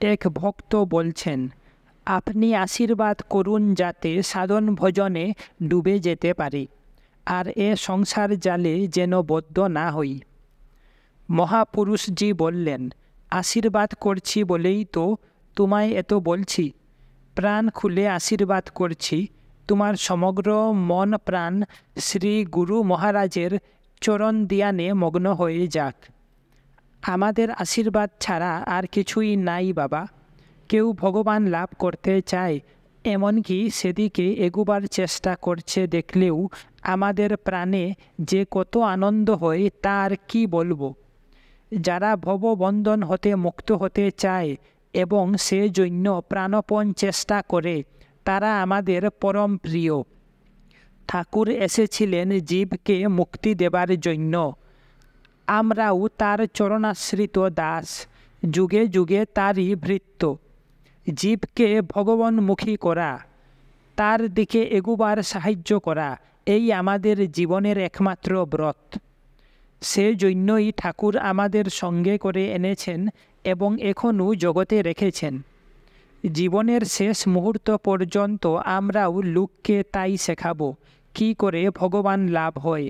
এক ভক্ত বলছেন, আপনি আশীর্বাদ করুন যাতে সাধন ভজনে ডুবে যেতে পারি, আর এ সংসার জালে যেন বদ্ধ না হই। মহাপুরুষজি বললেন, আশীর্বাদ করছি বলেই তো তোমায় এত বলছি। প্রাণ খুলে আশীর্বাদ করছি, তোমার সমগ্র মন প্রাণ শ্রী গুরু মহারাজের চরণ ধ্যানে মগ্ন হয়ে যাক। আমাদের আশীর্বাদ ছাড়া আর কিছুই নাই বাবা। কেউ ভগবান লাভ করতে চায়, এমনকি সেদিকে এগোবার চেষ্টা করছে দেখলেও আমাদের প্রাণে যে কত আনন্দ হয় তা আর কি বলবো। যারা ভববন্ধন হতে মুক্ত হতে চায় এবং সেজন্য প্রাণপণ চেষ্টা করে, তারা আমাদের পরম প্রিয়। ঠাকুর এসেছিলেন জীবকে মুক্তি দেবার জন্য। আমরাও তার চরণাশ্রিত দাস, যুগে যুগে তারই ভৃত্য। জীবকে ভগবানমুখী করা, তার দিকে এগুবার সাহায্য করা, এই আমাদের জীবনের একমাত্র ব্রত। সেজন্যই ঠাকুর আমাদের সঙ্গে করে এনেছেন এবং এখনও জগতে রেখেছেন। জীবনের শেষ মুহূর্ত পর্যন্ত আমরাও লোককে তাই শেখাবো, কী করে ভগবান লাভ হয়।